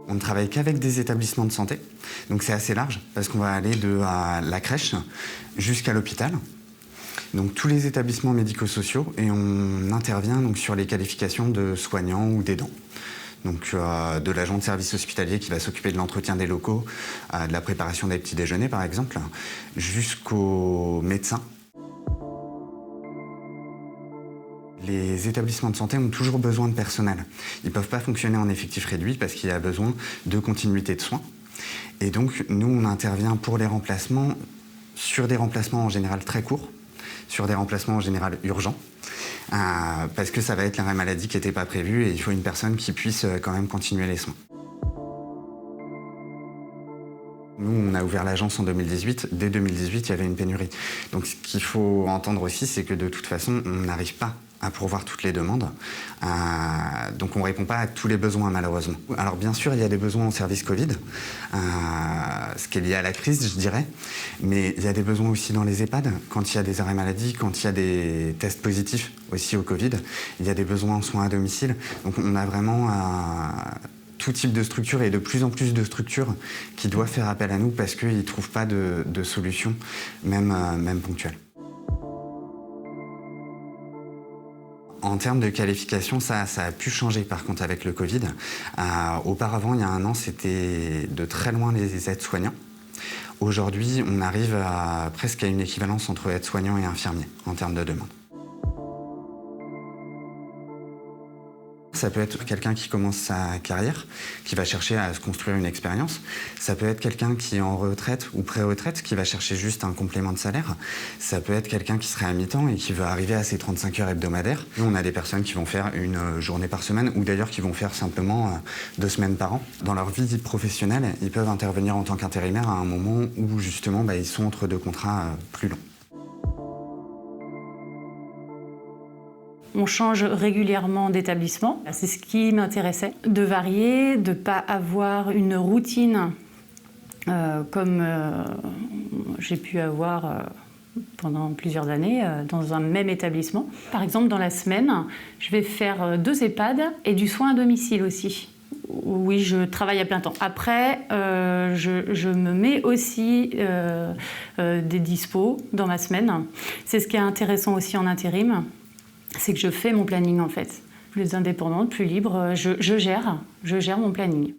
On ne travaille qu'avec des établissements de santé, donc c'est assez large parce qu'on va aller de la crèche jusqu'à l'hôpital. Donc tous les établissements médico-sociaux et on intervient donc sur les qualifications de soignants ou d'aidants. Donc de l'agent de service hospitalier qui va s'occuper de l'entretien des locaux, de la préparation des petits déjeuners par exemple, jusqu'aux médecins. Les établissements de santé ont toujours besoin de personnel. Ils ne peuvent pas fonctionner en effectif réduit parce qu'il y a besoin de continuité de soins. Et donc nous on intervient pour les remplacements, sur des remplacements en général très courts, sur des remplacements en général urgents, parce que ça va être l'arrêt maladie qui n'était pas prévu et il faut une personne qui puisse quand même continuer les soins. Nous, on a ouvert l'agence en 2018. Dès 2018, il y avait une pénurie. Donc ce qu'il faut entendre aussi, c'est que de toute façon, on n'arrive pas à pourvoir toutes les demandes. Donc on ne répond pas à tous les besoins, malheureusement. Alors bien sûr, il y a des besoins en service Covid, ce qui est lié à la crise, je dirais. Mais il y a des besoins aussi dans les EHPAD, quand il y a des arrêts maladie, quand il y a des tests positifs aussi au Covid. Il y a des besoins en soins à domicile. Donc on a vraiment tout type de structure et de plus en plus de structures qui doivent faire appel à nous parce qu'ils ne trouvent pas de solution, même ponctuelle. En termes de qualification, ça a pu changer par contre avec le Covid. Auparavant, il y a un an, c'était de très loin les aides-soignants. Aujourd'hui, on arrive presque à une équivalence entre aides-soignants et infirmiers en termes de demande. Ça peut être quelqu'un qui commence sa carrière, qui va chercher à se construire une expérience. Ça peut être quelqu'un qui est en retraite ou pré-retraite, qui va chercher juste un complément de salaire. Ça peut être quelqu'un qui serait à mi-temps et qui veut arriver à ses 35 heures hebdomadaires. Nous, on a des personnes qui vont faire une journée par semaine ou d'ailleurs qui vont faire simplement 2 semaines par an. Dans leur vie professionnelle, ils peuvent intervenir en tant qu'intérimaire à un moment où justement ils sont entre 2 contrats plus longs. On change régulièrement d'établissement. C'est ce qui m'intéressait, de varier, de ne pas avoir une routine comme j'ai pu avoir pendant plusieurs années dans un même établissement. Par exemple, dans la semaine, je vais faire 2 EHPAD et du soin à domicile aussi. Oui, je travaille à plein temps. Après, je me mets aussi des dispos dans ma semaine. C'est ce qui est intéressant aussi en intérim. C'est que je fais mon planning en fait. Plus indépendante, plus libre, je gère mon planning.